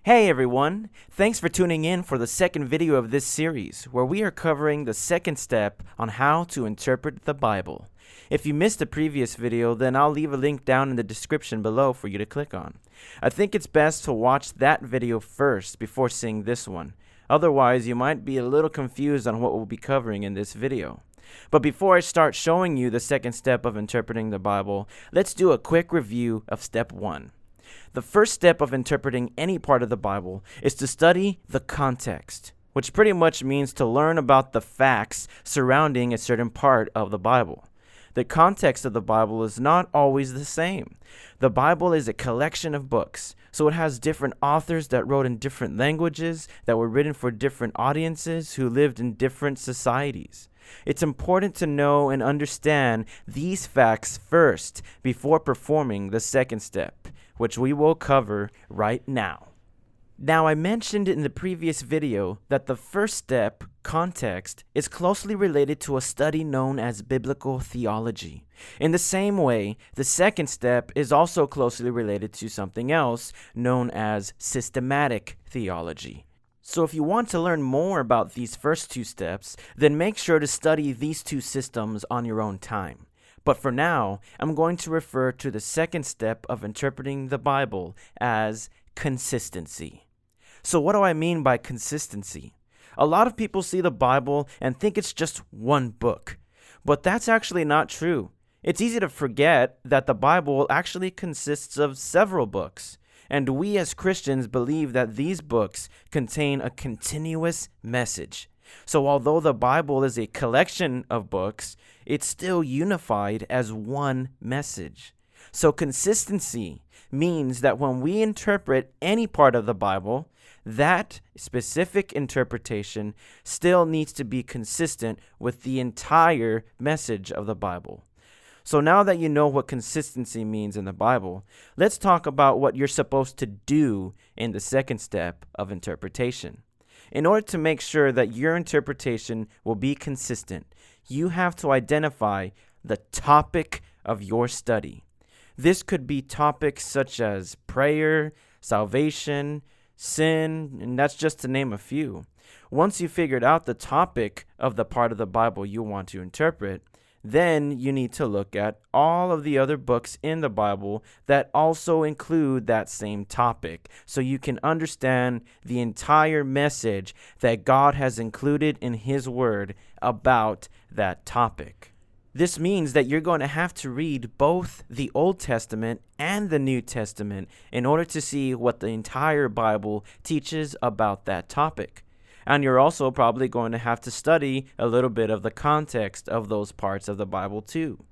Hey everyone! Thanks for tuning in for the second video of this series, where we are covering the second step on how to interpret the Bible. If you missed the previous video, then I'll leave a link down in the description below for you to click on. I think it's best to watch that video first before seeing this one. Otherwise, you might be a little confused on what we'll be covering in this video. But before I start showing you the second step of interpreting the Bible, let's do a quick review of step 1. The first step of interpreting any part of the Bible is to study the context, which pretty much means to learn about the facts surrounding a certain part of the Bible. The context of the Bible is not always the same. The Bible is a collection of books, so it has different authors that wrote in different languages that were written for different audiences who lived in different societies. It's important to know and understand these facts first before performing the second step, which we will cover right now. Now, I mentioned in the previous video that the first step, context, is closely related to a study known as biblical theology. In the same way, the second step is also closely related to something else known as systematic theology. So if you want to learn more about these first two steps, then make sure to study these two systems on your own time. But for now, I'm going to refer to the second step of interpreting the Bible as consistency. So what do I mean by consistency? A lot of people see the Bible and think it's just one book, but that's actually not true. It's easy to forget that the Bible actually consists of several books, and we as Christians believe that these books contain a continuous message. So although the Bible is a collection of books, it's still unified as one message. So consistency means that when we interpret any part of the Bible, that specific interpretation still needs to be consistent with the entire message of the Bible. So now that you know what consistency means in the Bible, let's talk about what you're supposed to do in the second step of interpretation. In order to make sure that your interpretation will be consistent, you have to identify the topic of your study. This could be topics such as prayer, salvation, sin, and that's just to name a few. Once you've figured out the topic of the part of the Bible you want to interpret, then you need to look at all of the other books in the Bible that also include that same topic, so you can understand the entire message that God has included in His Word about that topic. This means that you're going to have to read both the Old Testament and the New Testament in order to see what the entire Bible teaches about that topic. And you're also probably going to have to study a little bit of the context of those parts of the Bible too.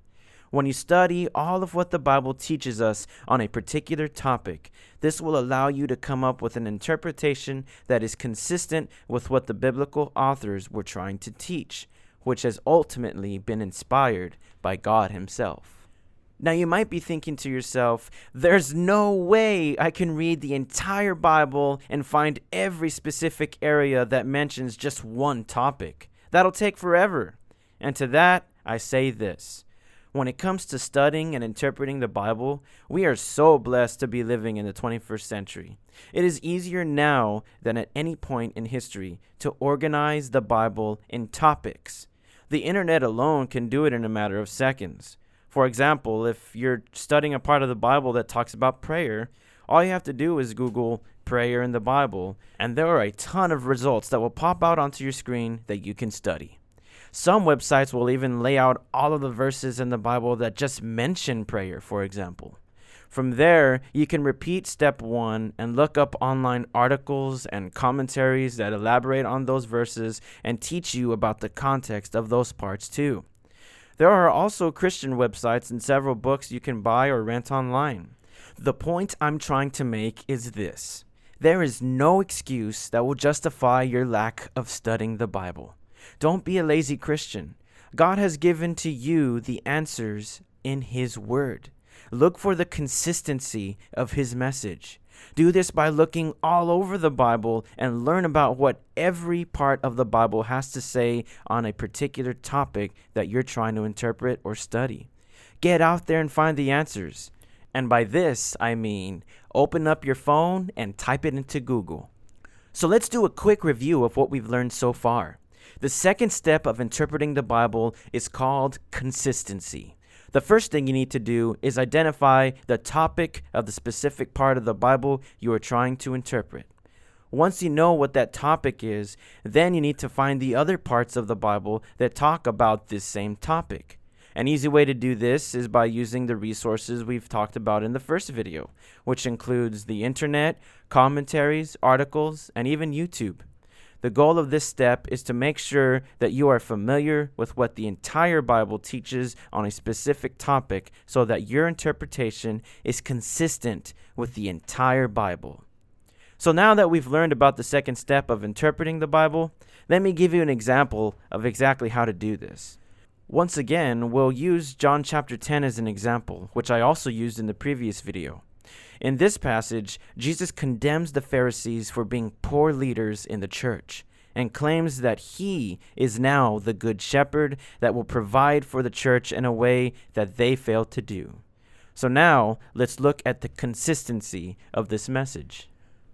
When you study all of what the Bible teaches us on a particular topic, this will allow you to come up with an interpretation that is consistent with what the biblical authors were trying to teach, which has ultimately been inspired by God Himself. Now you might be thinking to yourself, there's no way I can read the entire Bible and find every specific area that mentions just one topic. That'll take forever. And to that, I say this. When it comes to studying and interpreting the Bible, we are so blessed to be living in the 21st century. It is easier now than at any point in history to organize the Bible in topics. The internet alone can do it in a matter of seconds. For example, if you're studying a part of the Bible that talks about prayer, all you have to do is Google prayer in the Bible, and there are a ton of results that will pop out onto your screen that you can study. Some websites will even lay out all of the verses in the Bible that just mention prayer, for example. From there, you can repeat step 1 and look up online articles and commentaries that elaborate on those verses and teach you about the context of those parts too. There are also Christian websites and several books you can buy or rent online. The point I'm trying to make is this. There is no excuse that will justify your lack of studying the Bible. Don't be a lazy Christian. God has given to you the answers in His Word. Look for the consistency of His message. Do this by looking all over the Bible and learn about what every part of the Bible has to say on a particular topic that you're trying to interpret or study. Get out there and find the answers. And by this, I mean open up your phone and type it into Google. So let's do a quick review of what we've learned so far. The second step of interpreting the Bible is called consistency. The first thing you need to do is identify the topic of the specific part of the Bible you are trying to interpret. Once you know what that topic is, then you need to find the other parts of the Bible that talk about this same topic. An easy way to do this is by using the resources we've talked about in the first video, which includes the internet, commentaries, articles, and even YouTube. The goal of this step is to make sure that you are familiar with what the entire Bible teaches on a specific topic so that your interpretation is consistent with the entire Bible. So now that we've learned about the second step of interpreting the Bible, let me give you an example of exactly how to do this. Once again, we'll use John chapter 10 as an example, which I also used in the previous video. In this passage, Jesus condemns the Pharisees for being poor leaders in the church and claims that he is now the good shepherd that will provide for the church in a way that they failed to do. So now, let's look at the consistency of this message.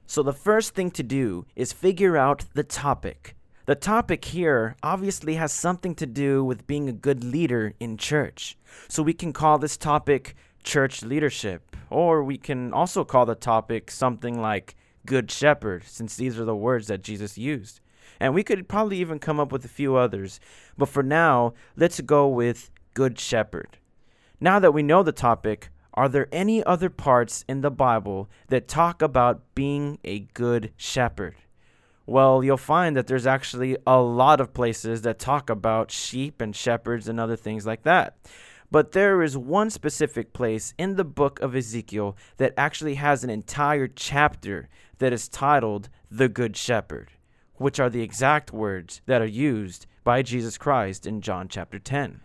So the first thing to do is figure out the topic. The topic here obviously has something to do with being a good leader in church. So we can call this topic church leadership, or we can also call the topic something like good shepherd, since these are the words that Jesus used. And we could probably even come up with a few others, but for now, let's go with good shepherd. Now that we know the topic, are there any other parts in the Bible that talk about being a good shepherd? Well, you'll find that there's actually a lot of places that talk about sheep and shepherds and other things like that. But there is one specific place in the book of Ezekiel that actually has an entire chapter that is titled The Good Shepherd, which are the exact words that are used by Jesus Christ in John chapter 10.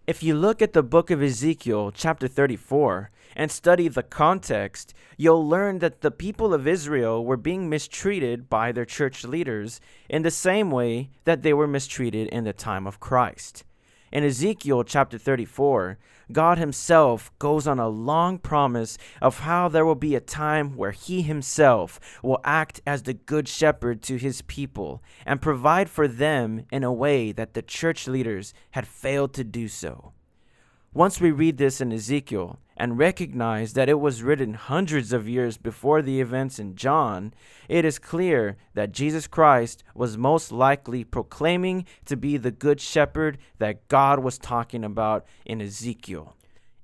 If you look at the book of Ezekiel chapter 34 and study the context, you'll learn that the people of Israel were being mistreated by their church leaders in the same way that they were mistreated in the time of Christ. In Ezekiel chapter 34, God himself goes on a long promise of how there will be a time where he himself will act as the good shepherd to his people and provide for them in a way that the church leaders had failed to do so. Once we read this in Ezekiel and recognize that it was written hundreds of years before the events in John, it is clear that Jesus Christ was most likely proclaiming to be the good shepherd that God was talking about in Ezekiel.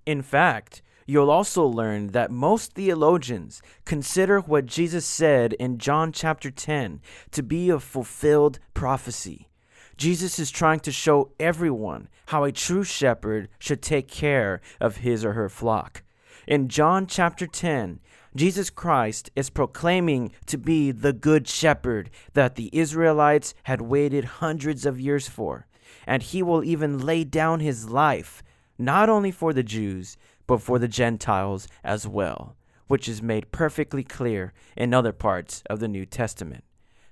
In fact, you'll also learn that most theologians consider what Jesus said in John chapter 10 to be a fulfilled prophecy. Jesus is trying to show everyone how a true shepherd should take care of his or her flock. In John chapter 10, Jesus Christ is proclaiming to be the good shepherd that the Israelites had waited hundreds of years for, and he will even lay down his life, not only for the Jews, but for the Gentiles as well, which is made perfectly clear in other parts of the New Testament.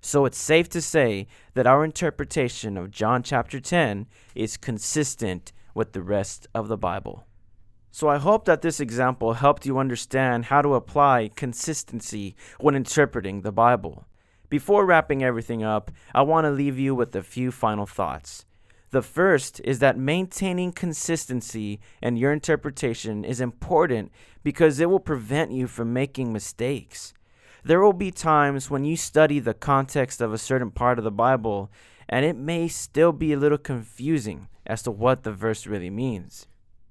So it's safe to say that our interpretation of John chapter 10 is consistent with the rest of the Bible. So I hope that this example helped you understand how to apply consistency when interpreting the Bible. Before wrapping everything up, I want to leave you with a few final thoughts. The first is that maintaining consistency in your interpretation is important because it will prevent you from making mistakes. There will be times when you study the context of a certain part of the Bible, and it may still be a little confusing as to what the verse really means.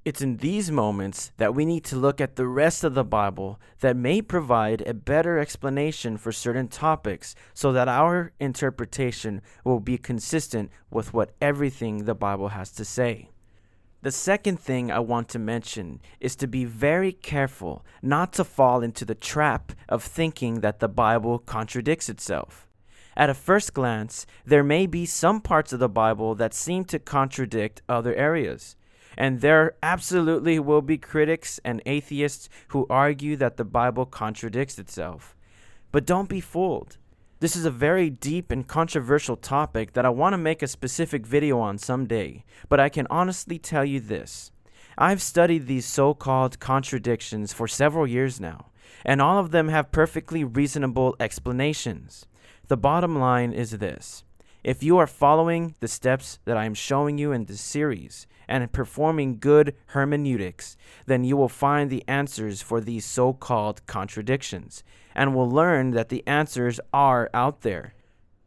It's in these moments that we need to look at the rest of the Bible that may provide a better explanation for certain topics so that our interpretation will be consistent with what everything the Bible has to say. The second thing I want to mention is to be very careful not to fall into the trap of thinking that the Bible contradicts itself. At a first glance, there may be some parts of the Bible that seem to contradict other areas. And there absolutely will be critics and atheists who argue that the Bible contradicts itself. But don't be fooled. This is a very deep and controversial topic that I want to make a specific video on someday, but I can honestly tell you this. I've studied these so-called contradictions for several years now, and all of them have perfectly reasonable explanations. The bottom line is this: if you are following the steps that I am showing you in this series and performing good hermeneutics, then you will find the answers for these so-called contradictions and will learn that the answers are out there.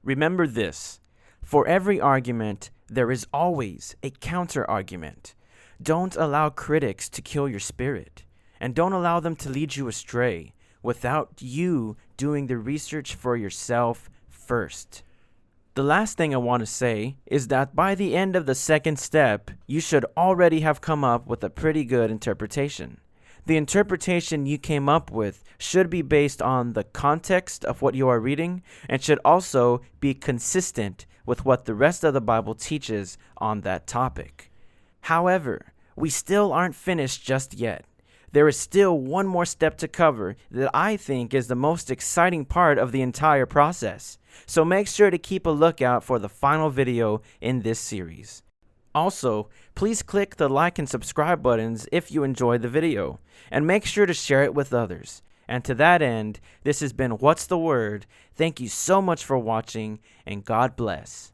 Remember this: for every argument, there is always a counter-argument. Don't allow critics to kill your spirit, and don't allow them to lead you astray without you doing the research for yourself first. The last thing I want to say is that by the end of the second step, you should already have come up with a pretty good interpretation. The interpretation you came up with should be based on the context of what you are reading and should also be consistent with what the rest of the Bible teaches on that topic. However, we still aren't finished just yet. There is still one more step to cover that I think is the most exciting part of the entire process. So make sure to keep a lookout for the final video in this series. Also, please click the like and subscribe buttons if you enjoyed the video, and make sure to share it with others. And to that end, this has been What's the Word? Thank you so much for watching, and God bless.